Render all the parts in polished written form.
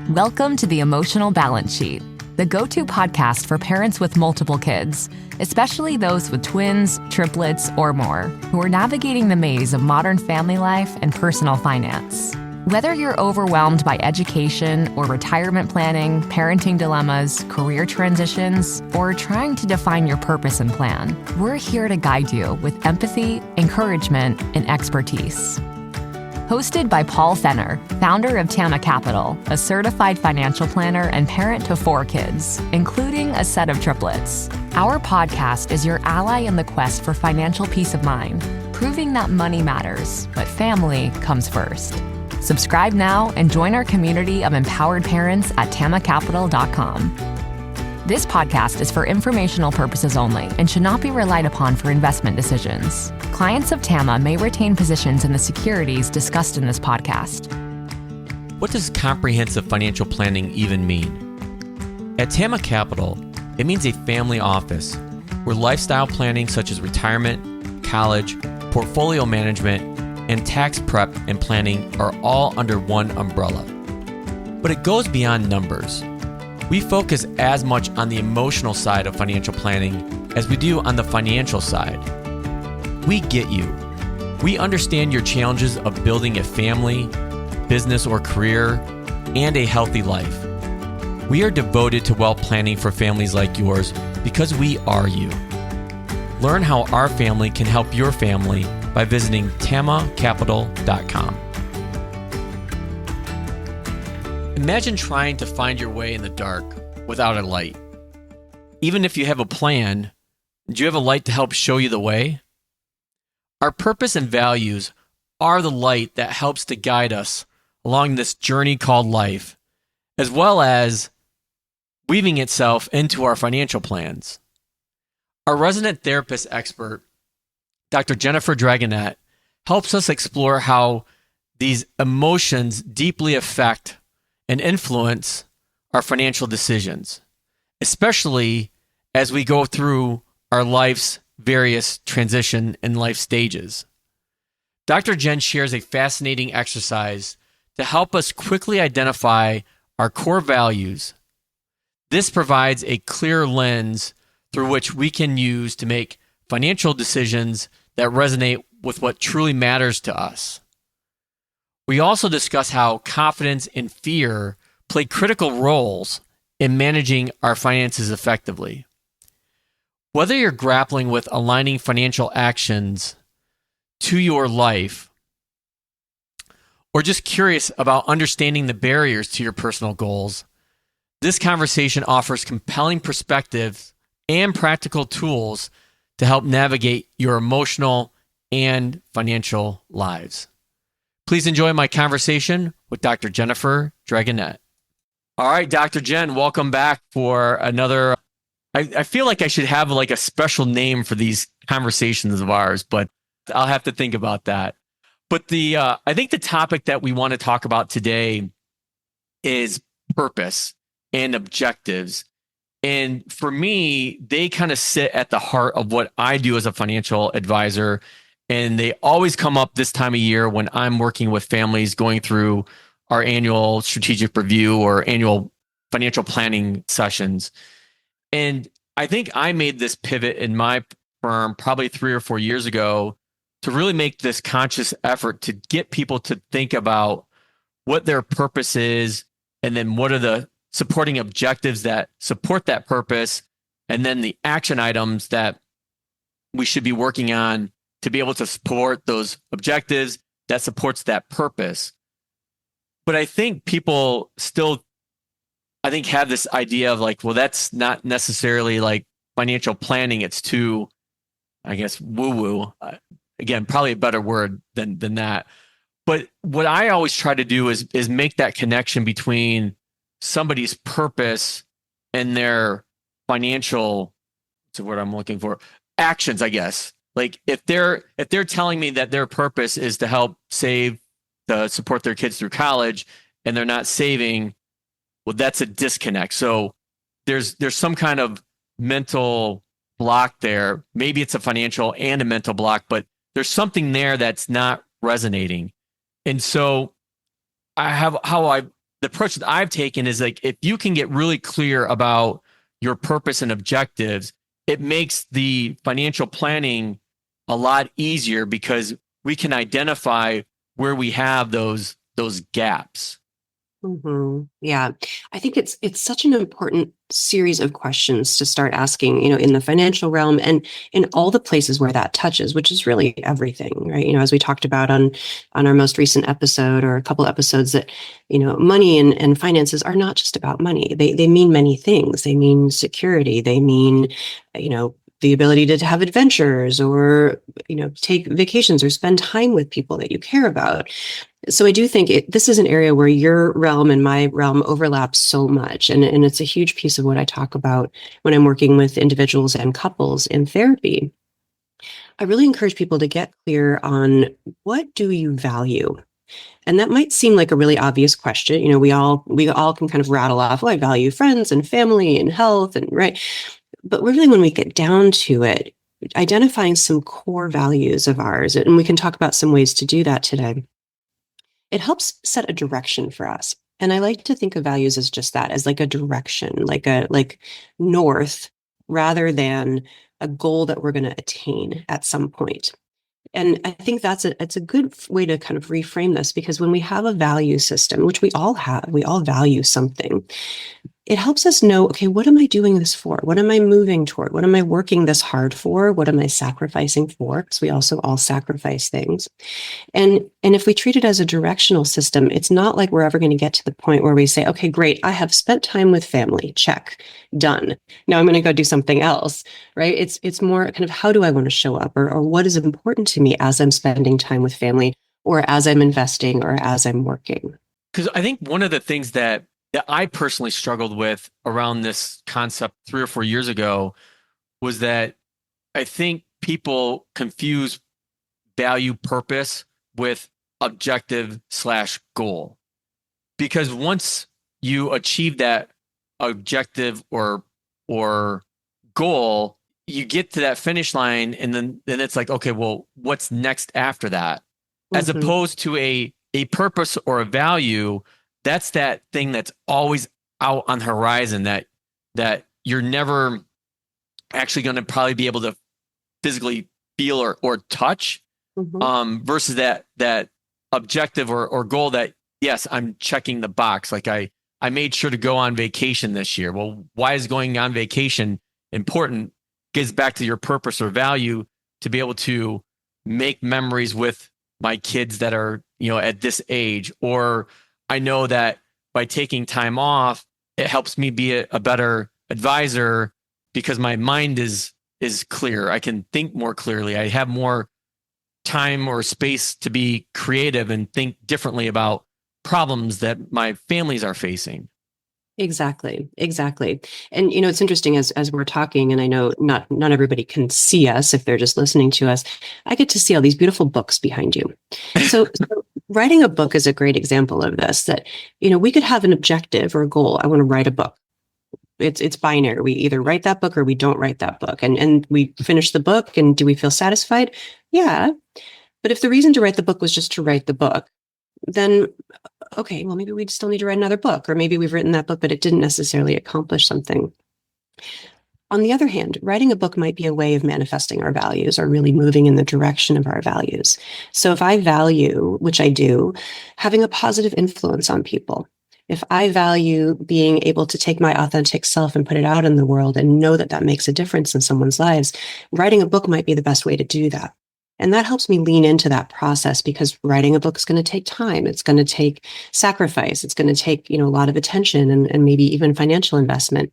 Welcome to the Emotional Balance Sheet, the go-to podcast for parents with multiple kids, especially those with twins, triplets, or more, who are navigating the maze of modern family life and personal finance. Whether you're overwhelmed by education or retirement planning, parenting dilemmas, career transitions, or trying to define your purpose and plan, we're here to guide you with empathy, encouragement, and expertise. Hosted by Paul Fenner, founder of Tama Capital, a certified financial planner and parent to 4 kids, including a set of triplets. Our podcast is your ally in the quest for financial peace of mind, proving that money matters, but family comes first. Subscribe now and join our community of empowered parents at tamacapital.com. This podcast is for informational purposes only and should not be relied upon for investment decisions. Clients of Tama may retain positions in the securities discussed in this podcast. What does comprehensive financial planning even mean? At Tama Capital, it means a family office where lifestyle planning such as retirement, college, portfolio management, and tax prep and planning are all under one umbrella. But it goes beyond numbers. We focus as much on the emotional side of financial planning as we do on the financial side. We get you. We understand your challenges of building a family, business or career, and a healthy life. We are devoted to wealth planning for families like yours because we are you. Learn how our family can help your family by visiting tamacapital.com. Imagine trying to find your way in the dark without a light. Even if you have a plan, do you have a light to help show you the way? Our purpose and values are the light that helps to guide us along this journey called life, as well as weaving itself into our financial plans. Our resident therapist expert, Dr. Jennifer Dragonette, helps us explore how these emotions deeply affect and influence our financial decisions, especially as we go through our life's various transition and life stages. Dr. Jen shares a fascinating exercise to help us quickly identify our core values. This provides a clear lens through which we can use to make financial decisions that resonate with what truly matters to us. We also discuss how confidence and fear play critical roles in managing our finances effectively. Whether you're grappling with aligning financial actions to your life, or just curious about understanding the barriers to your personal goals, this conversation offers compelling perspectives and practical tools to help navigate your emotional and financial lives. Please enjoy my conversation with Dr. Jennifer Dragonette. All right, Dr. Jen, welcome back for another. I feel like I should have like a special name for these conversations of ours, but I'll have to think about that. But I think the topic that we want to talk about today is purpose and objectives. And for me, they kind of sit at the heart of what I do as a financial advisor. And they always come up this time of year when I'm working with families going through our annual strategic review or annual financial planning sessions. And I think I made this pivot in my firm probably 3 or 4 years ago to really make this conscious effort to get people to think about what their purpose is and then what are the supporting objectives that support that purpose, and then the action items that we should be working on to be able to support those objectives that supports that purpose. But I think people still, have this idea of like, well, that's not necessarily like financial planning. It's too, woo-woo. Again, probably a better word than that. But what I always try to do is make that connection between somebody's purpose and their financial, what's the word I'm looking for? Actions, I guess. Like if they're telling me that their purpose is to help save, to support their kids through college, and they're not saving, well, that's a disconnect. So there's some kind of mental block there. Maybe it's a financial and a mental block, but there's something there that's not resonating. And so I have the approach that I've taken is like, if you can get really clear about your purpose and objectives, it makes the financial planning a lot easier because we can identify where we have those gaps. Yeah, I think it's such an important series of questions to start asking, in the financial realm and in all the places where that touches, which is really everything, right? As we talked about on our most recent episode or a couple episodes that, money and finances are not just about money. They mean many things. They mean security. They mean, the ability to have adventures or, take vacations or spend time with people that you care about. So I do think this is an area where your realm and my realm overlap so much. And it's a huge piece of what I talk about when I'm working with individuals and couples in therapy. I really encourage people to get clear on what do you value? And that might seem like a really obvious question. We all can kind of rattle off, I value friends and family and health and right. But really, when we get down to it, identifying some core values of ours, and we can talk about some ways to do that today. It helps set a direction for us. And I like to think of values as just that, as like a direction, like north, rather than a goal that we're going to attain at some point. And I think it's a good way to kind of reframe this, because when we have a value system, which we all have, we all value something. It helps us know, okay, what am I doing this for? What am I moving toward? What am I working this hard for? What am I sacrificing for? Because we also all sacrifice things. And if we treat it as a directional system, it's not like we're ever going to get to the point where we say, okay, great, I have spent time with family, check, done. Now I'm going to go do something else, right? It's more kind of, how do I want to show up, or what is important to me as I'm spending time with family, or as I'm investing, or as I'm working. Because I think one of the things that I personally struggled with around this concept 3 or 4 years ago was that I think people confuse value purpose with objective/goal. Because once you achieve that objective or goal, you get to that finish line, and then it's like, okay, well, what's next after that? As opposed to a purpose or a value, that's that thing that's always out on the horizon that you're never actually going to probably be able to physically feel or touch, versus that objective or goal that, yes, I'm checking the box. Like I made sure to go on vacation this year. Well, why is going on vacation important? Gets back to your purpose or value, to be able to make memories with my kids that are, at this age. Or I know that by taking time off, it helps me be a better advisor because my mind is clear. I can think more clearly. I have more time or space to be creative and think differently about problems that my families are facing. Exactly. And, it's interesting as we're talking, and I know not everybody can see us if they're just listening to us. I get to see all these beautiful books behind you. So writing a book is a great example of this, that, we could have an objective or a goal. I want to write a book. It's binary. We either write that book or we don't write that book. And we finish the book, and do we feel satisfied? Yeah. But if the reason to write the book was just to write the book, then okay, well, maybe we still need to write another book, or maybe we've written that book, but it didn't necessarily accomplish something. On the other hand, writing a book might be a way of manifesting our values, or really moving in the direction of our values. So if I value, which I do, having a positive influence on people, if I value being able to take my authentic self and put it out in the world and know that that makes a difference in someone's lives, writing a book might be the best way to do that. And that helps me lean into that process, because writing a book is going to take time. It's going to take sacrifice. It's going to take, a lot of attention and maybe even financial investment.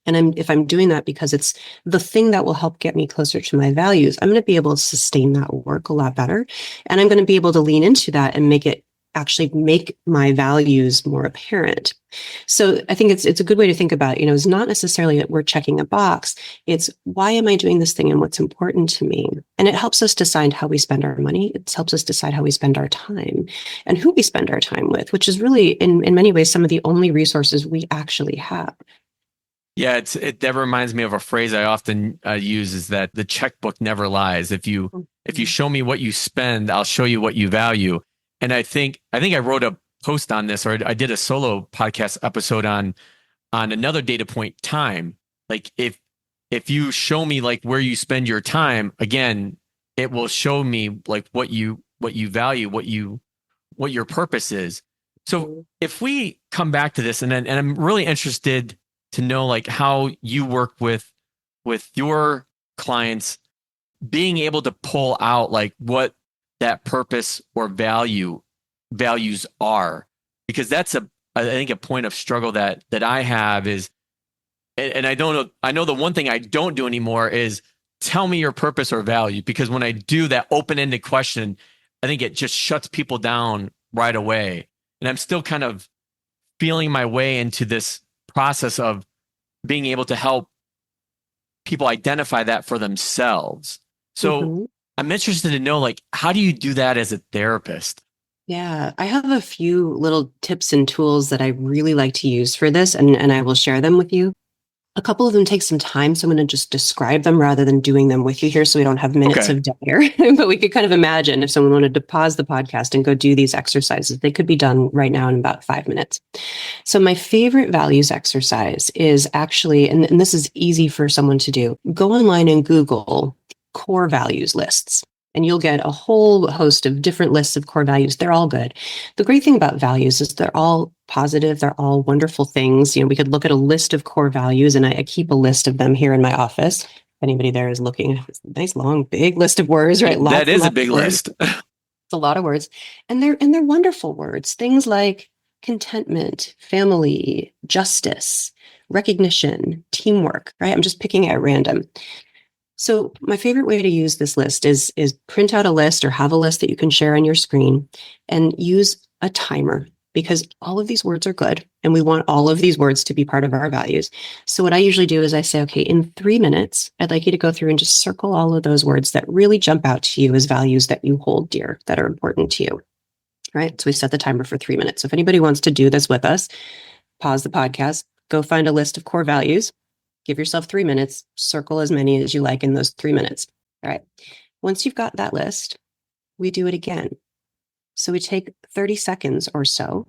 And if I'm doing that because it's the thing that will help get me closer to my values, I'm going to be able to sustain that work a lot better. And I'm going to be able to lean into that and make my values more apparent. So I think it's a good way to think about, it's not necessarily that we're checking a box. It's, why am I doing this thing and what's important to me? And it helps us decide how we spend our money. It helps us decide how we spend our time and who we spend our time with, which is really, in many ways, some of the only resources we actually have. Yeah, that reminds me of a phrase I often use, is that the checkbook never lies. If you show me what you spend, I'll show you what you value. And I think I wrote post on this, or I did a solo podcast episode on another data point, time. Like if you show me like where you spend your time, again, it will show me like what you value, what your purpose is. So if we come back to this, and I'm really interested to know like how you work with your clients, being able to pull out like what that purpose or values are, because that's I think a point of struggle that I have is, and I don't know, I know the one thing I don't do anymore is tell me your purpose or value, because when I do that open-ended question, I think it just shuts people down right away. And I'm still kind of feeling my way into this process of being able to help people identify that for themselves. So I'm interested to know, like, how do you do that as a therapist? Yeah, I have a few little tips and tools that I really like to use for this, and I will share them with you. A couple of them take some time, so I'm going to just describe them rather than doing them with you here so we don't have minutes of dead air. But we could kind of imagine if someone wanted to pause the podcast and go do these exercises, they could be done right now in about 5 minutes. So my favorite values exercise is actually, and this is easy for someone to do, go online and Google core values lists. And you'll get a whole host of different lists of core values. They're all good. The great thing about values is they're all positive. They're all wonderful things. You know, we could look at a list of core values, and I keep a list of them here in my office. If anybody there is looking, it's a nice, long, big list of words, right? That is a big list. It's a lot of words. And they're wonderful words. Things like contentment, family, justice, recognition, teamwork, right? I'm just picking at random. So my favorite way to use this list is print out a list or have a list that you can share on your screen and use a timer, because all of these words are good and we want all of these words to be part of our values. So what I usually do is I say, okay, in 3 minutes, I'd like you to go through and just circle all of those words that really jump out to you as values that you hold dear, that are important to you. Right? So we set the timer for 3 minutes. So if anybody wants to do this with us, pause the podcast, go find a list of core values. Give yourself 3 minutes, circle as many as you like in those 3 minutes. All right. Once you've got that list, we do it again. So we take 30 seconds or so.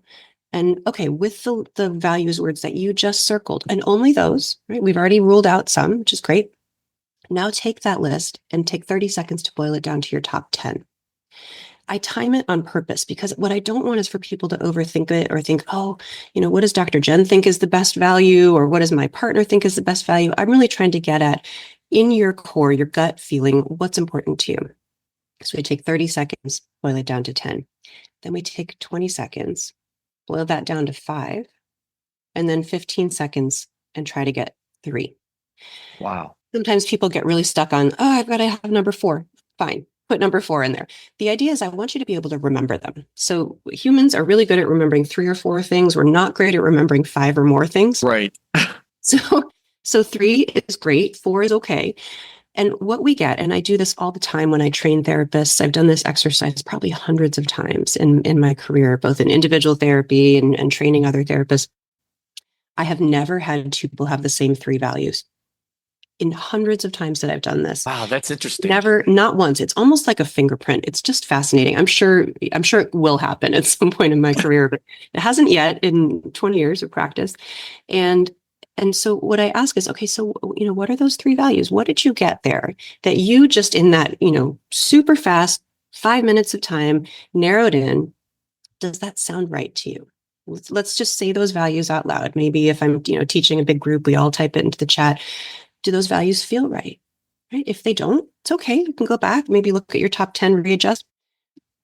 And okay, with the values words that you just circled, and only those, right? We've already ruled out some, which is great. Now take that list and take 30 seconds to boil it down to your top 10. I time it on purpose because what I don't want is for people to overthink it or think, oh, you know, what does Dr. Jen think is the best value? Or what does my partner think is the best value? I'm really trying to get at, in your core, your gut feeling, what's important to you. So we take 30 seconds, boil it down to 10. Then we take 20 seconds, boil that down to 5, and then 15 seconds and try to get 3. Wow. Sometimes people get really stuck on, oh, I've got to have number 4. Fine. Put number 4 in there. The idea is I want you to be able to remember them. So humans are really good at remembering 3 or 4 things. We're not great at remembering 5 or more things. Right. So 3 is great. 4 is okay. And what we get, and I do this all the time when I train therapists, I've done this exercise probably hundreds of times in my career, both in individual therapy and training other therapists. I have never had 2 people have the same 3 values. In hundreds of times that I've done this. Wow, that's interesting. Never, not once. It's almost like a fingerprint. It's just fascinating. I'm sure it will happen at some point in my career, but it hasn't yet in 20 years of practice. And so what I ask is, okay, so, you know, what are those 3 values? What did you get there that you just in that, you know, super fast 5 minutes of time narrowed in? Does that sound right to you? Let's just say those values out loud. Maybe if I'm, you know, teaching a big group, we all type it into the chat. Do those values feel right? Right? If they don't, it's okay. You can go back, maybe look at your top 10, readjust.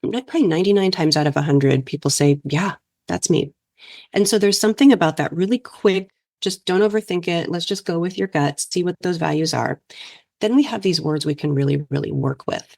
Probably 99 times out of 100, people say, yeah, that's me. And so there's something about that really quick, just don't overthink it. Let's just go with your gut, see what those values are. Then we have these words we can really, really work with.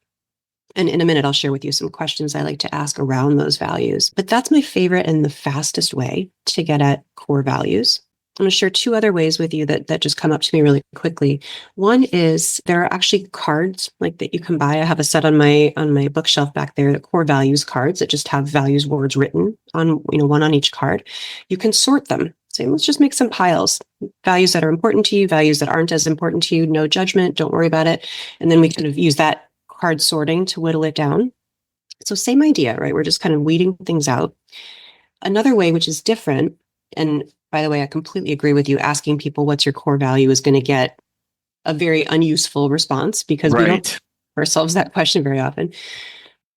And in a minute, I'll share with you some questions I like to ask around those values. But that's my favorite and the fastest way to get at core values. I'm going to share 2 other ways with you that just come up to me really quickly. One is there are actually cards like that you can buy. I have a set on my bookshelf back there, the core values cards that just have values words written on, you know, one on each card. You can sort them. So let's just make some piles. Values that are important to you, values that aren't as important to you, no judgment, don't worry about it. And then we kind of use that card sorting to whittle it down. So same idea, right? We're just kind of weeding things out. Another way, which is different, and by the way, I completely agree with you, asking people what's your core value is going to get a very unuseful response because we don't ask Right. ourselves that question very often.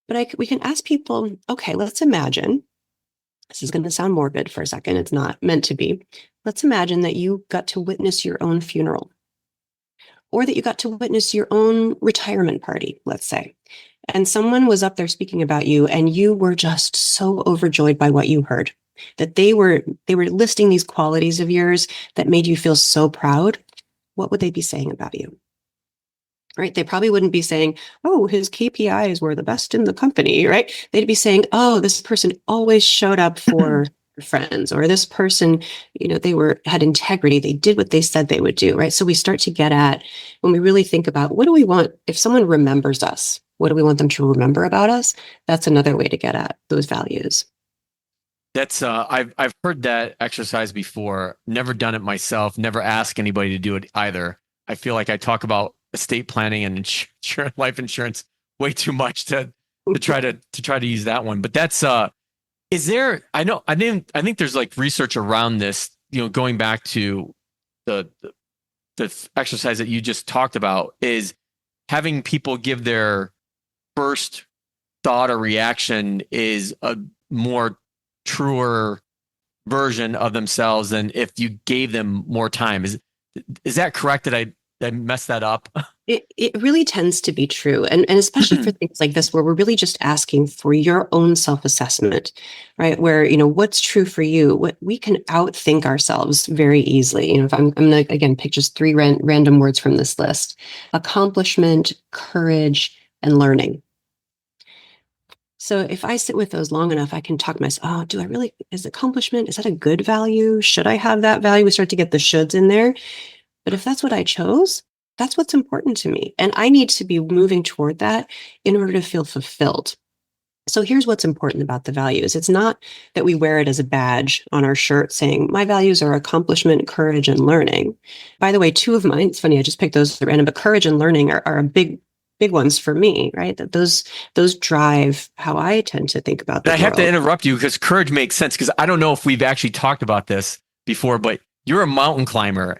But we can ask people, okay, let's imagine, this is going to sound morbid for a second. It's not meant to be. Let's imagine that you got to witness your own funeral or that you got to witness your own retirement party, let's say. And someone was up there speaking about you and you were just so overjoyed by what you heard that they were listing these qualities of yours that made you feel so proud. What would they be saying about you? Right? They probably wouldn't be saying, oh, his KPIs were the best in the company, right? They'd be saying, oh, this person always showed up for friends, or this person, had integrity. They did what they said they would do, right? So we start to get at, when we really think about what do we want, if someone remembers us, what do we want them to remember about us? That's another way to get at those values. That's I've heard that exercise before. Never done it myself. Never asked anybody to do it either. I feel like I talk about estate planning and life insurance way too much to try to use that one. But that's is there? I think there's like research around this. Going back to the exercise that you just talked about, is having people give their first thought or reaction is a more truer version of themselves than if you gave them more time. Is that correct? Did I mess that up? It really tends to be true. And especially for things like this, where we're really just asking for your own self-assessment, right? Where, what's true for you, what we can outthink ourselves very easily. If I'm going to, again, pick just three random words from this list: accomplishment, courage, and learning. So if I sit with those long enough, I can talk to myself, is accomplishment, is that a good value? Should I have that value? We start to get the shoulds in there. But if that's what I chose, that's what's important to me. And I need to be moving toward that in order to feel fulfilled. So here's what's important about the values. It's not that we wear it as a badge on our shirt saying, my values are accomplishment, courage, and learning. By the way, two of mine, it's funny, I just picked those at random, but courage and learning are a big ones for me, right? That those drive how I tend to think about the I world. have to interrupt you because courage makes sense, because I don't know if we've actually talked about this before, but you're a mountain climber.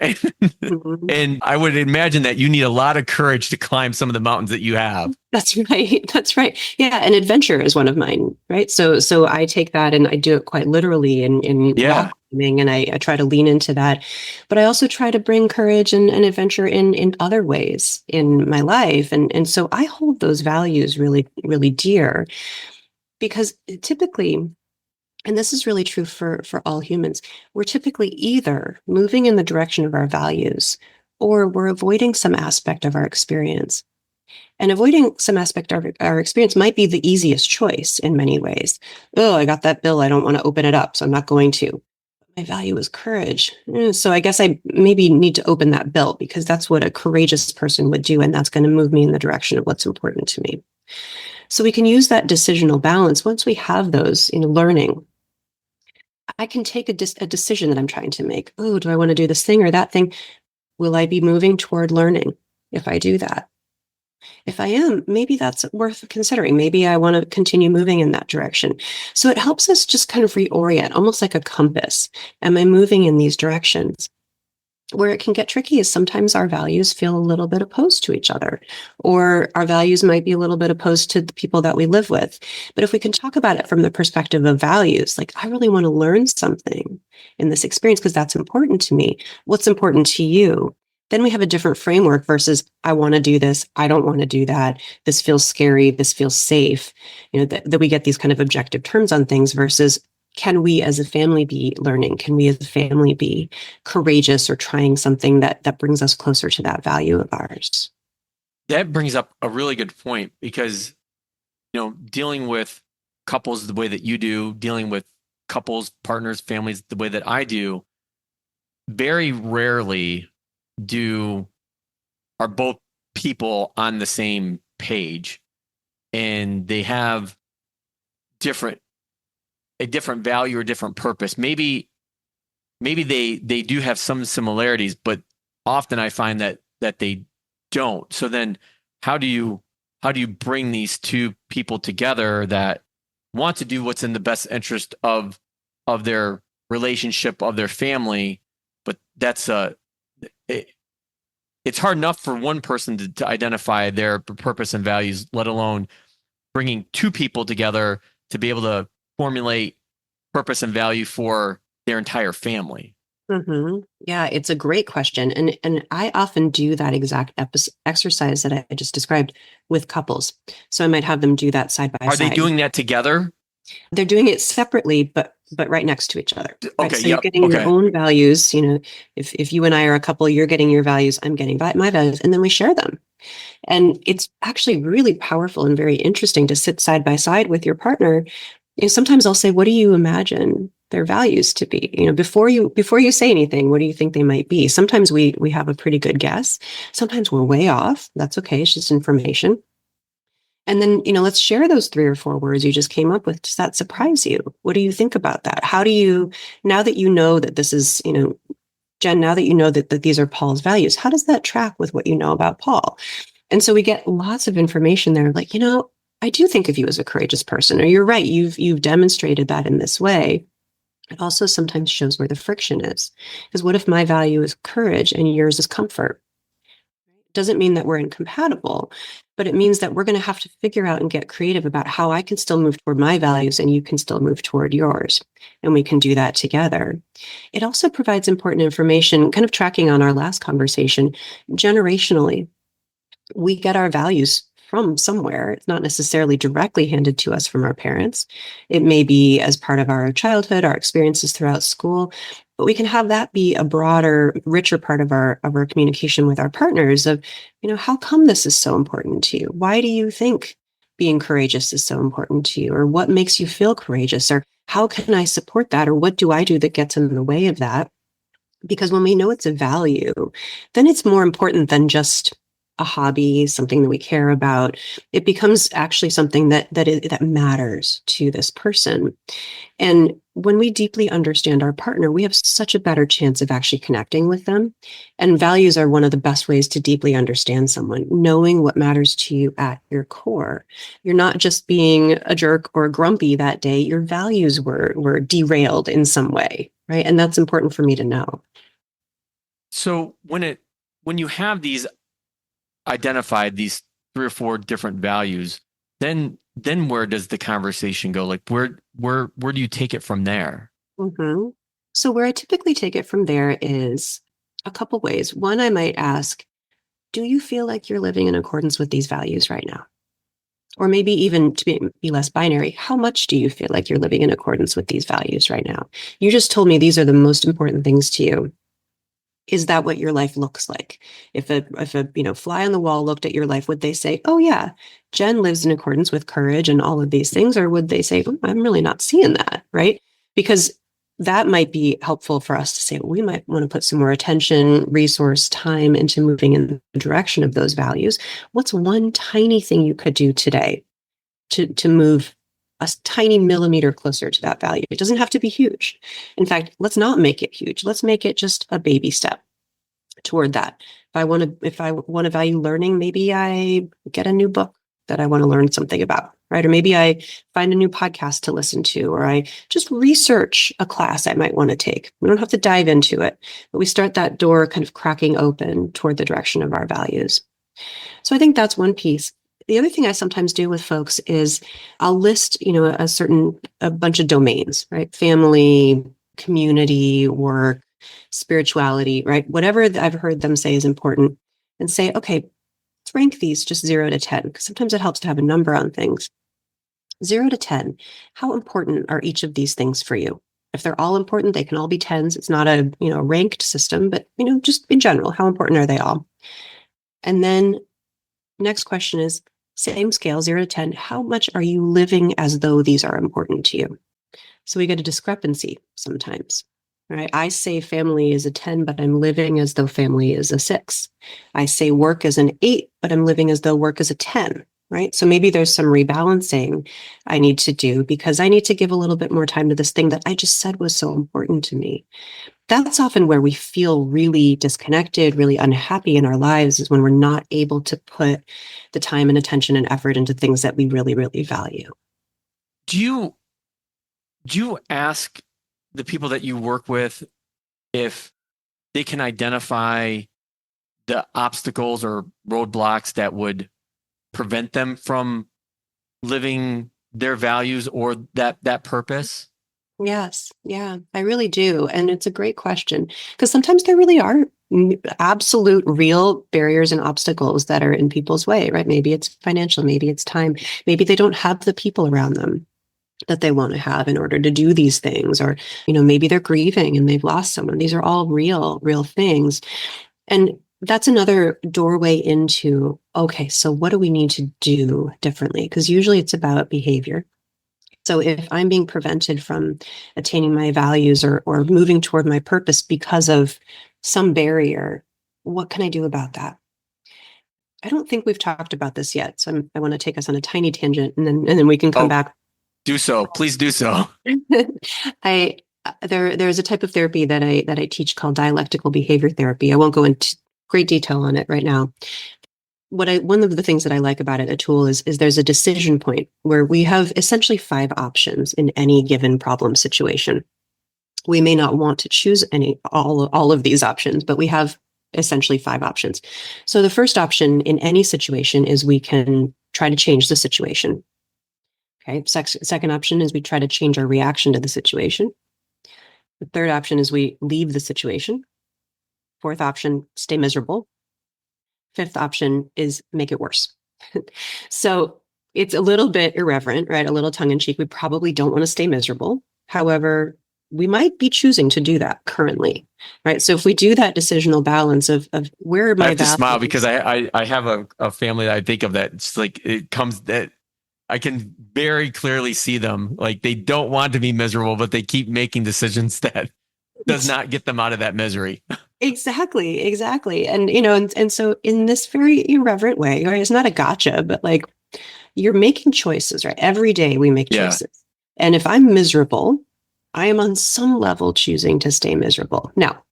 And I would imagine that you need a lot of courage to climb some of the mountains that you have. That's right. That's right. Yeah. And adventure is one of mine. Right. So I take that and I do it quite literally in rock climbing, and I try to lean into that. But I also try to bring courage and adventure in other ways in my life. And so I hold those values really, really dear, because typically, and this is really true for all humans, we're typically either moving in the direction of our values or we're avoiding some aspect of our experience. And avoiding some aspect of our experience might be the easiest choice in many ways. Oh, I got that bill. I don't want to open it up, so I'm not going to. My value is courage. So I guess I maybe need to open that bill, because that's what a courageous person would do. And that's going to move me in the direction of what's important to me. So we can use that decisional balance. Once we have those in learning, I can take a decision that I'm trying to make. Oh, do I want to do this thing or that thing? Will I be moving toward learning if I do that? If I am, maybe that's worth considering. Maybe I want to continue moving in that direction. So it helps us just kind of reorient, almost like a compass. Am I moving in these directions? Where it can get tricky is sometimes our values feel a little bit opposed to each other, or our values might be a little bit opposed to the people that we live with. But if we can talk about it from the perspective of values, like, I really want to learn something in this experience because that's important to me. What's important to you? Then we have a different framework versus, I want to do this, I don't want to do that. This feels scary. This feels safe. That we get these kind of objective terms on things versus, can we as a family be learning? Can we as a family be courageous or trying something that brings us closer to that value of ours? That brings up a really good point, because, dealing with couples the way that you do, dealing with couples, partners, families the way that I do, very rarely are both people on the same page, and they have a different value or different purpose. Maybe they do have some similarities, but often I find that they don't. So then how do you bring these two people together that want to do what's in the best interest of of their relationship, of their family, but it's hard enough for one person to identify their purpose and values, let alone bringing two people together to be able to formulate purpose and value for their entire family. Yeah, it's a great question. And I often do that exact exercise that I just described with couples. So I might have them do that side by side. Are they doing that together? They're doing it separately, but right next to each other. Right? Okay, So you're getting your own values. If you and I are a couple, you're getting your values, I'm getting my values, and then we share them. And it's actually really powerful and very interesting to sit side by side with your partner. Sometimes I'll say, what do you imagine their values to be? Before you say anything, what do you think they might be? Sometimes we have a pretty good guess. Sometimes we're way off. That's okay. It's just information. And then, let's share those 3 or 4 words you just came up with. Does that surprise you? What do you think about that? How do you, now that you know that this is, Jen, now that you know that these are Paul's values, how does that track with what you know about Paul? And so we get lots of information there, like, I do think of you as a courageous person, or you're right, you've demonstrated that in this way. It also sometimes shows where the friction is. Because what if my value is courage and yours is comfort? It doesn't mean that we're incompatible, but it means that we're going to have to figure out and get creative about how I can still move toward my values and you can still move toward yours. And we can do that together. It also provides important information, kind of tracking on our last conversation, generationally. We get our values from somewhere. It's not necessarily directly handed to us from our parents. It may be as part of our childhood, our experiences throughout school, but we can have that be a broader, richer part of our communication with our partners of, how come this is so important to you? Why do you think being courageous is so important to you? Or what makes you feel courageous? Or how can I support that? Or what do I do that gets in the way of that? Because when we know it's a value, then it's more important than just a hobby, something that we care about. It becomes actually something that matters to this person. And when we deeply understand our partner, we have such a better chance of actually connecting with them. And values are one of the best ways to deeply understand someone, knowing what matters to you at your core. You're not just being a jerk or grumpy that day. Your values were derailed in some way, right? And that's important for me to know. So when you have these identified these 3 or 4 different values, then where does the conversation go? Like where do you take it from there? So where I typically take it from there is a couple ways. One, I might ask, do you feel like you're living in accordance with these values right now? Or maybe even to be less binary, how much do you feel like you're living in accordance with these values right now? You just told me these are the most important things to you. Is that what your life looks like? If a fly on the wall looked at your life, would they say, oh yeah, Jen lives in accordance with courage and all of these things? Or would they say, oh, I'm really not seeing that, right? Because that might be helpful for us to say, well, we might want to put some more attention, resource, time into moving in the direction of those values. What's one tiny thing you could do today to move a tiny millimeter closer to that value? It doesn't have to be huge. In fact, let's not make it huge. Let's make it just a baby step toward that. If I want to value learning, maybe I get a new book that I want to learn something about, right? Or maybe I find a new podcast to listen to, or I just research a class I might want to take. We don't have to dive into it, but we start that door kind of cracking open toward the direction of our values. So I think that's one piece. The other thing I sometimes do with folks is I'll list, a bunch of domains, right? Family, community, work, spirituality, right? Whatever I've heard them say is important, and say, okay, let's rank these just 0 to 10, because sometimes it helps to have a number on things. 0 to 10, how important are each of these things for you? If they're all important, they can all be 10s. It's not a, ranked system, but, just in general, how important are they all? And then next question is, same scale, 0 to 10, how much are you living as though these are important to you? So we get a discrepancy sometimes, right? I say family is a 10, but I'm living as though family is a 6. I say work is an 8, but I'm living as though work is a 10, right? So maybe there's some rebalancing I need to do because I need to give a little bit more time to this thing that I just said was so important to me. That's often where we feel really disconnected, really unhappy in our lives, is when we're not able to put the time and attention and effort into things that we really, really value. Do you ask the people that you work with, if they can identify the obstacles or roadblocks that would prevent them from living their values or that purpose? Yes. Yeah, I really do. And it's a great question because sometimes there really are absolute real barriers and obstacles that are in people's way, right? Maybe it's financial, maybe it's time, maybe they don't have the people around them that they want to have in order to do these things, or, maybe they're grieving and they've lost someone. These are all real things. And that's another doorway into, okay, so what do we need to do differently? Because usually it's about behavior. So if I'm being prevented from attaining my values or moving toward my purpose because of some barrier, what can I do about that? I don't think we've talked about this yet. So I want to take us on a tiny tangent and then we can come back. Do so. Please do so. There's a type of therapy that I teach called dialectical behavior therapy. I won't go into great detail on it right now. One of the things that I like about it, a tool, is there's a decision point where we have essentially 5 options in any given problem situation. We may not want to choose all of these options, but we have essentially 5 options. So the first option in any situation is we can try to change the situation. Okay. Second option is we try to change our reaction to the situation. The third option is we leave the situation. Fourth option, stay miserable. Fifth option is make it worse. So it's a little bit irreverent, right? A little tongue in cheek. We probably don't want to stay miserable. However, we might be choosing to do that currently, right? So if we do that decisional balance of where my I have to values, smile because I have a family that I think of that it's like it comes that I can very clearly see them like they don't want to be miserable, but they keep making decisions that does not get them out of that misery. Exactly. And, and so in this very irreverent way, right? It's not a gotcha, but like you're making choices, right? Every day we make choices. And if I'm miserable, I am on some level choosing to stay miserable. Now,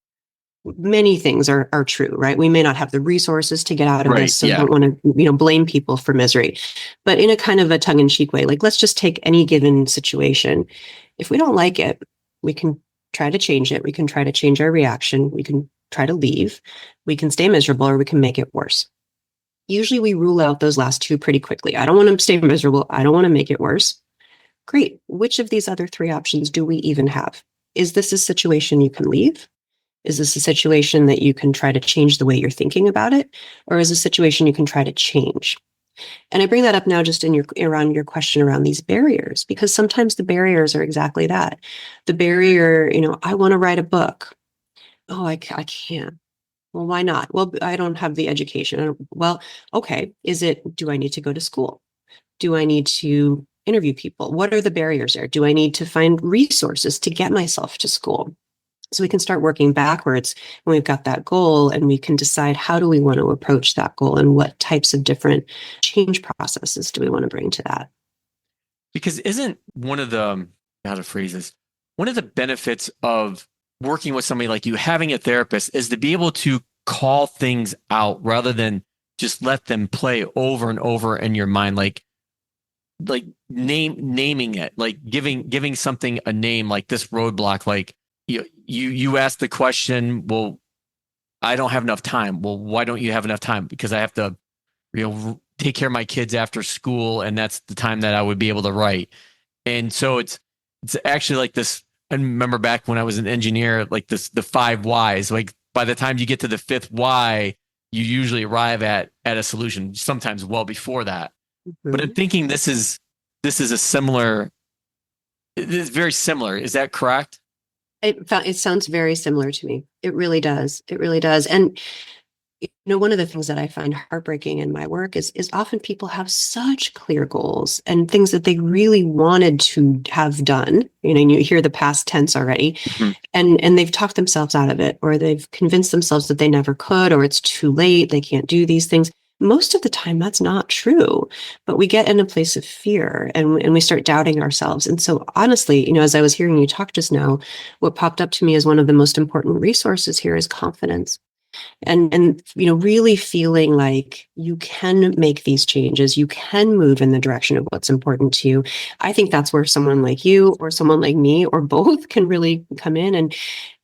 many things are true, right? We may not have the resources to get out of this, so don't want to, blame people for misery. But in a kind of a tongue-in-cheek way, like let's just take any given situation. If we don't like it, we can try to change it. We can try to change our reaction. We can try to leave. We can stay miserable, or we can make it worse. Usually we rule out those last 2 pretty quickly. I don't want to stay miserable. I don't want to make it worse. Great. Which of these other 3 options do we even have? Is this a situation you can leave? Is this a situation that you can try to change the way you're thinking about it? Or is a situation you can try to change? And I bring that up now just around your question around these barriers, because sometimes the barriers are exactly that. The barrier, I want to write a book. Oh, I can't. Well, why not? Well, I don't have the education. Well, okay. Do I need to go to school? Do I need to interview people? What are the barriers there? Do I need to find resources to get myself to school? So we can start working backwards when we've got that goal, and we can decide how do we want to approach that goal and what types of different change processes do we want to bring to that. Because isn't one of the, how to phrase this, one of the benefits of working with somebody like you, having a therapist, is to be able to call things out rather than just let them play over and over in your mind, like naming it, like giving something a name, like this roadblock, like you ask the question, well, I don't have enough time. Well, why don't you have enough time? Because I have to, take care of my kids after school, and that's the time that I would be able to write. And so it's actually like this. I remember back when I was an engineer, like the 5 whys. Like by the time you get to the 5th why, you usually arrive at a solution. Sometimes well before that. Mm-hmm. But I'm thinking this is a similar. It is very similar. Is that correct? It sounds very similar to me. It really does. It really does. And one of the things that I find heartbreaking in my work is often people have such clear goals and things that they really wanted to have done. And you hear the past tense already, mm-hmm. and they've talked themselves out of it, or they've convinced themselves that they never could, or it's too late, they can't do these things. Most of the time, that's not true, but we get in a place of fear and we start doubting ourselves. And so honestly, as I was hearing you talk just now, what popped up to me as one of the most important resources here is confidence. And really feeling like you can make these changes, you can move in the direction of what's important to you. I think that's where someone like you or someone like me or both can really come in. And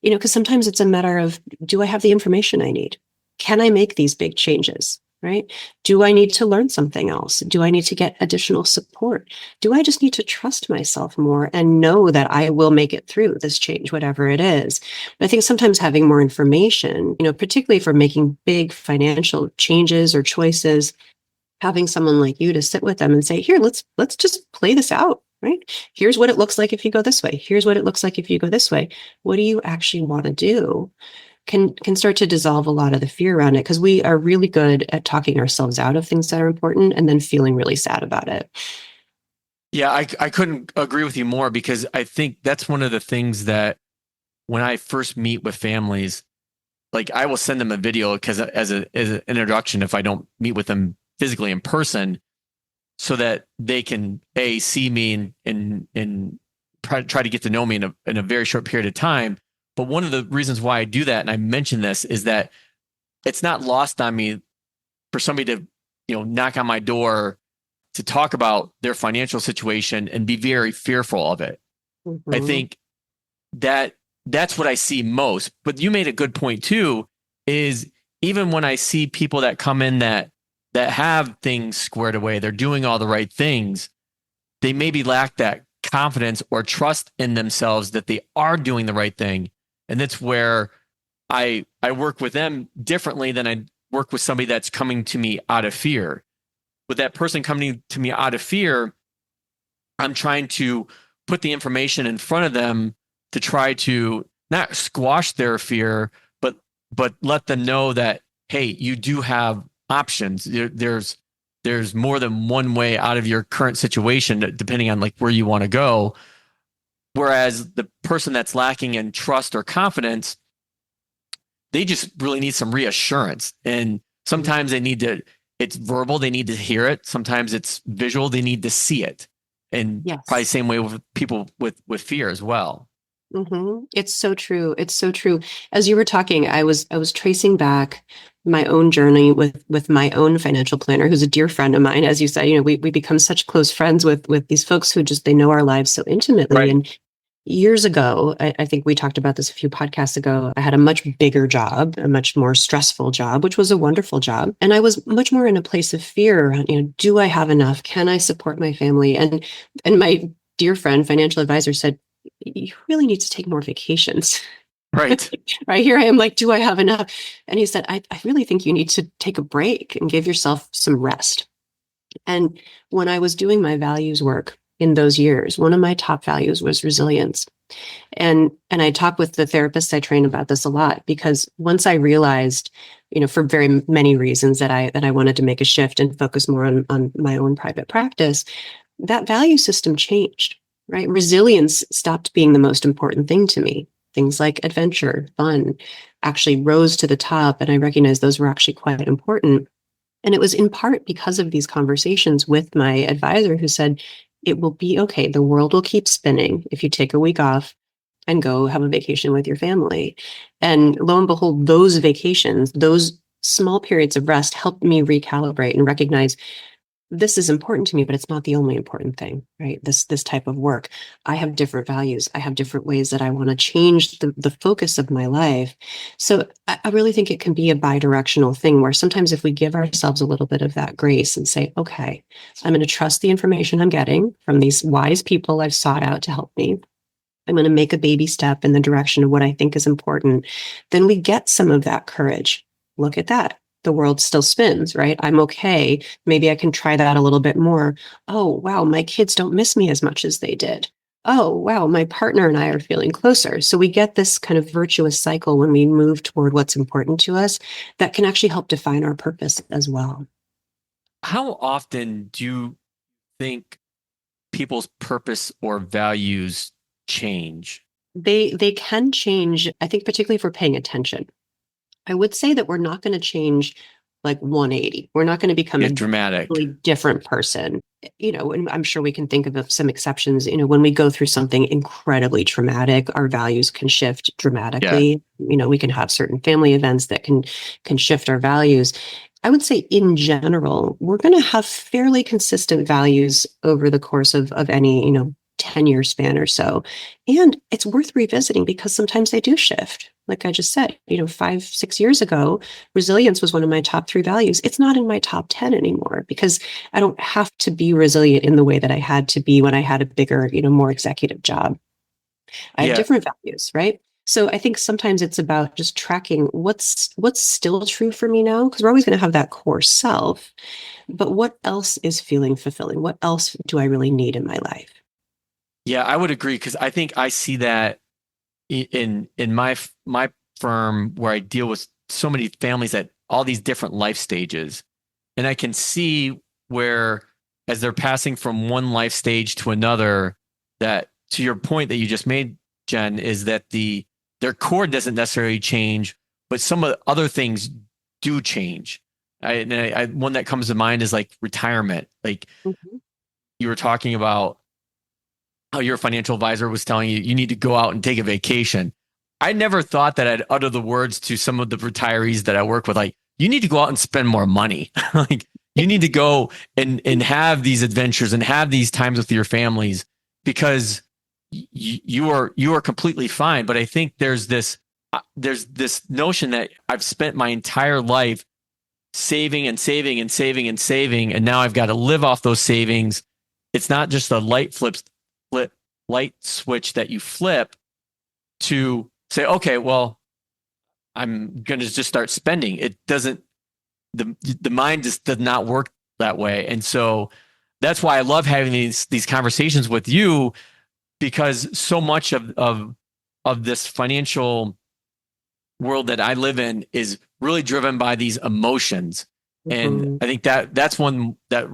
because sometimes it's a matter of, do I have the information I need? Can I make these big changes? Right? Do I need to learn something else? Do I need to get additional support? Do I just need to trust myself more and know that I will make it through this change, whatever it is? But I think sometimes having more information, particularly for making big financial changes or choices, having someone like you to sit with them and say, here, let's just play this out. Right? Here's what it looks like if you go this way. Here's what it looks like if you go this way. What do you actually want to do? Can start to dissolve a lot of the fear around it, because we are really good at talking ourselves out of things that are important and then feeling really sad about it. Yeah, I couldn't agree with you more, because I think that's one of the things that when I first meet with families, like I will send them a video because as an introduction, if I don't meet with them physically in person, so that they can see me and try to get to know me in a very short period of time. But one of the reasons why I do that, and I mention this, is that it's not lost on me for somebody to, knock on my door to talk about their financial situation and be very fearful of it. Mm-hmm. I think that's what I see most. But you made a good point too, is even when I see people that come in that have things squared away, they're doing all the right things, they maybe lack that confidence or trust in themselves that they are doing the right thing. And that's where I work with them differently than I work with somebody that's coming to me out of fear. With that person coming to me out of fear, I'm trying to put the information in front of them to try to not squash their fear, but let them know that, hey, you do have options. There's more than one way out of your current situation, depending on like where you want to go. Whereas the person that's lacking in trust or confidence, they just really need some reassurance. And sometimes it's verbal, they need to hear it. Sometimes it's visual, they need to see it. And Yes. probably the same way with people with fear as well. Mm-hmm. It's so true. It's so true. As you were talking, I was tracing back my own journey with my own financial planner, who's a dear friend of mine. As you said, we become such close friends with these folks who they know our lives so intimately. Right. And years ago, I think we talked about this a few podcasts ago, I had a much bigger job, a much more stressful job, which was a wonderful job. And I was much more in a place of fear. Do I have enough? Can I support my family? And my dear friend, financial advisor, said, you really need to take more vacations. Right. Right here I am like, do I have enough? And he said, I really think you need to take a break and give yourself some rest. And when I was doing my values work in those years, one of my top values was resilience. And I talk with the therapists I train about this a lot, because once I realized, for very many reasons that I wanted to make a shift and focus more on my own private practice, that value system changed, right? Resilience stopped being the most important thing to me. Things like adventure, fun, actually rose to the top. And I recognized those were actually quite important. And it was in part because of these conversations with my advisor, who said, it will be okay. The world will keep spinning if you take a week off and go have a vacation with your family. And lo and behold, those vacations, those small periods of rest helped me recalibrate and recognize this is important to me, but it's not the only important thing, right? This type of work. I have different values. I have different ways that I want to change the focus of my life. So I really think it can be a bi-directional thing, where sometimes if we give ourselves a little bit of that grace and say, okay, I'm going to trust the information I'm getting from these wise people I've sought out to help me. I'm going to make a baby step in the direction of what I think is important. Then we get some of that courage. Look at that. The world still spins, right? I'm okay. Maybe I can try that a little bit more. Oh, wow, my kids don't miss me as much as they did. Oh, wow, my partner and I are feeling closer. So we get this kind of virtuous cycle when we move toward what's important to us that can actually help define our purpose as well. How often do you think people's purpose or values change? They can change, I think, particularly if we're paying attention. I would say that we're not going to change like 180. We're not going to become a dramatic, totally different person. And I'm sure we can think of some exceptions. When we go through something incredibly traumatic, our values can shift dramatically. We can have certain family events that can shift our values. I would say in general, we're going to have fairly consistent values over the course of any, 10-year span or so. And it's worth revisiting because sometimes they do shift. Like I just said, 5-6 years ago, resilience was one of my top 3 values. It's not in my top 10 anymore because I don't have to be resilient in the way that I had to be when I had a bigger, more executive job. I have different values, right? So I think sometimes it's about just tracking what's still true for me now, because we're always going to have that core self, but what else is feeling fulfilling? What else do I really need in my life? Yeah, I would agree because I think I see that in my firm where I deal with so many families at all these different life stages, and I can see where as they're passing from one life stage to another, that to your point that you just made, Jen, is that their core doesn't necessarily change, but some of the other things do change. One that comes to mind is like retirement. Like you were talking about how your financial advisor was telling you, you need to go out and take a vacation. I never thought that I'd utter the words to some of the retirees that I work with, like, you need to go out and spend more money. Like, you need to go and have these adventures and have these times with your families because you are completely fine. But I think there's this notion that I've spent my entire life saving and saving and saving and saving, and now I've got to live off those savings. It's not just a light switch that you flip to say, okay, well, I'm going to just start spending. It doesn't, the mind just does not work that way. And so that's why I love having these conversations with you, because so much of this financial world that I live in is really driven by these emotions. And I think that's one that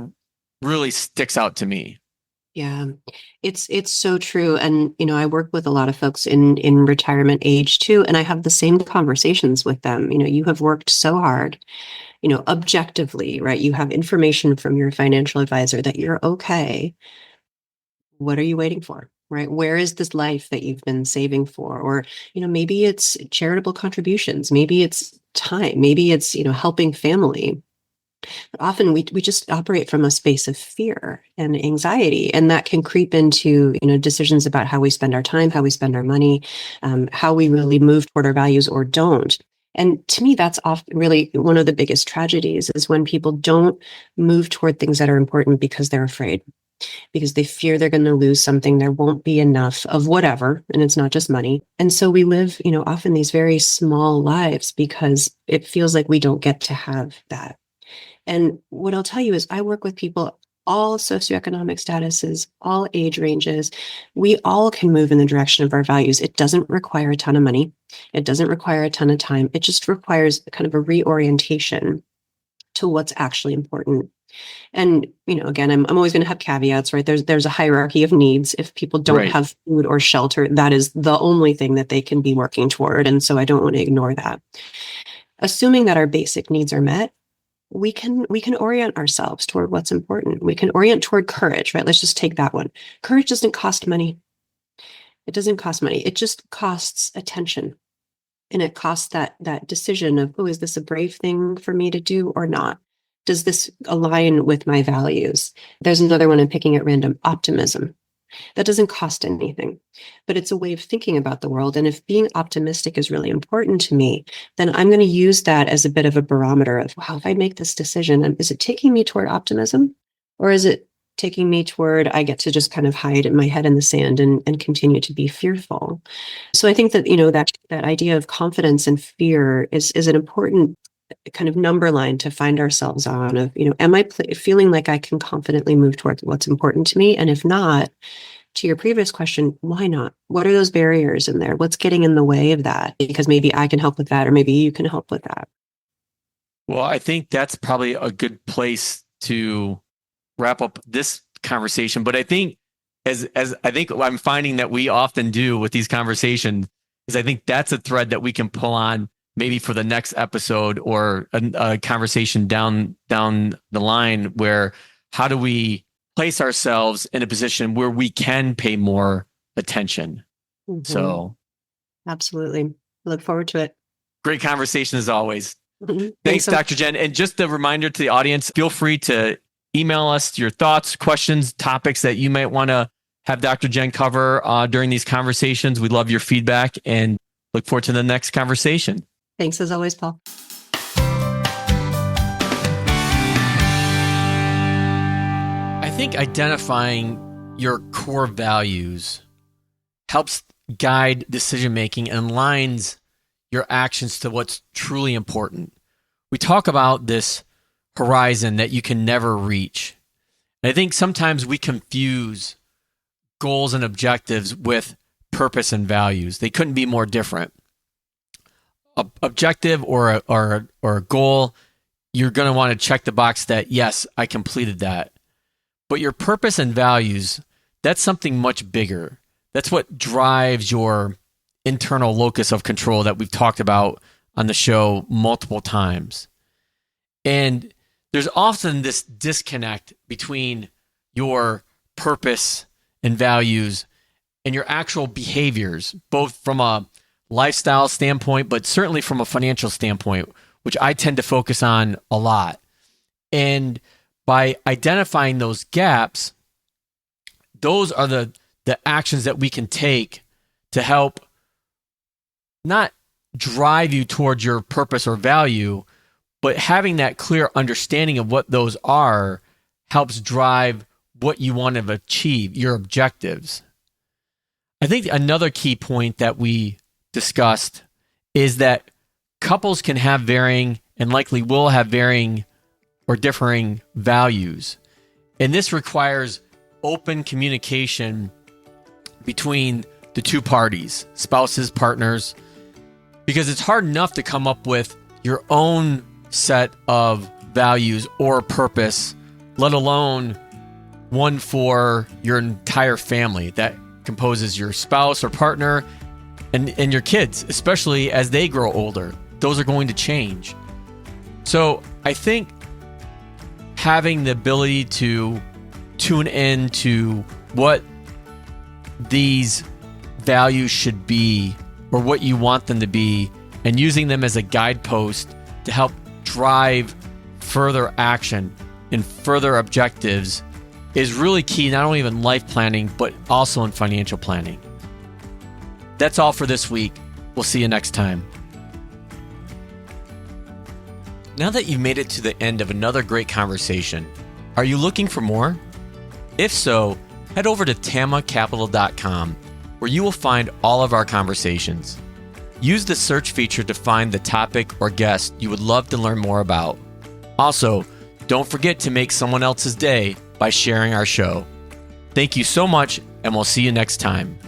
really sticks out to me. Yeah, it's so true. And, I work with a lot of folks in retirement age too, and I have the same conversations with them. You have worked so hard, objectively, right? You have information from your financial advisor that you're okay. What are you waiting for? Right? Where is this life that you've been saving for? Or, maybe it's charitable contributions. Maybe it's time. Maybe it's, helping family. But often we just operate from a space of fear and anxiety, and that can creep into, decisions about how we spend our time, how we spend our money, how we really move toward our values or don't. And to me, that's often really one of the biggest tragedies is when people don't move toward things that are important because they're afraid, because they fear they're going to lose something. There won't be enough of whatever. And it's not just money. And so we live, often these very small lives because it feels like we don't get to have that. And what I'll tell you is I work with people, all socioeconomic statuses, all age ranges. We all can move in the direction of our values. It doesn't require a ton of money. It doesn't require a ton of time. It just requires kind of a reorientation to what's actually important. And, again, I'm always going to have caveats, right? There's a hierarchy of needs. If people don't have food or shelter, that is the only thing that they can be working toward. And so I don't want to ignore that. Assuming that our basic needs are met, we can orient ourselves toward what's important. We can orient toward courage, right? Let's just take that one. Courage doesn't cost money. It doesn't cost money. It just costs attention. And it costs that decision of, is this a brave thing for me to do or not? Does this align with my values? There's another one I'm picking at random, optimism. That doesn't cost anything, but it's a way of thinking about the world. And if being optimistic is really important to me, then I'm going to use that as a bit of a barometer of, wow, if I make this decision, is it taking me toward optimism, or is it taking me toward, I get to just kind of hide my head in the sand and continue to be fearful? So I think that, that idea of confidence and fear is an important kind of number line to find ourselves on of, am I feeling like I can confidently move towards what's important to me? And if not, to your previous question, why not? What are those barriers in there? What's getting in the way of that? Because maybe I can help with that, or maybe you can help with that. Well, I think that's probably a good place to wrap up this conversation. But I think as I think I'm finding that we often do with these conversations is I think that's a thread that we can pull on maybe for the next episode or a conversation down the line where how do we place ourselves in a position where we can pay more attention? Mhm. So Absolutely. I look forward to it. great conversation as always. Mhm. Thanks, so- Dr. Jen. And just a reminder to the audience, feel free to email us your thoughts, questions, topics that you might want to have Dr. Jen cover during these conversations. We love your feedback and look forward to the next conversation. Thanks as always, Paul. I think identifying your core values helps guide decision-making and aligns your actions to what's truly important. We talk about this horizon that you can never reach. And I think sometimes we confuse goals and objectives with purpose and values. They couldn't be more different. Objective or a goal, you're going to want to check the box that, yes, I completed that. But your purpose and values, that's something much bigger. That's what drives your internal locus of control that we've talked about on the show multiple times. And there's often this disconnect between your purpose and values and your actual behaviors, both from a lifestyle standpoint, but certainly from a financial standpoint, which I tend to focus on a lot. And by identifying those gaps, those are the actions that we can take to help not drive you towards your purpose or value, but having that clear understanding of what those are helps drive what you want to achieve, your objectives. I think another key point that we discussed is that couples can have varying and likely will have varying or differing values. And this requires open communication between the two parties, spouses, partners, because it's hard enough to come up with your own set of values or purpose, let alone one for your entire family that composes your spouse or partner and your kids, especially as they grow older. Those are going to change. So I think having the ability to tune in to what these values should be or what you want them to be and using them as a guidepost to help drive further action and further objectives is really key, not only in life planning, but also in financial planning. That's all for this week. We'll see you next time. Now that you've made it to the end of another great conversation, are you looking for more? If so, head over to tamacapital.com, where you will find all of our conversations. Use the search feature to find the topic or guest you would love to learn more about. Also, don't forget to make someone else's day by sharing our show. Thank you so much, and we'll see you next time.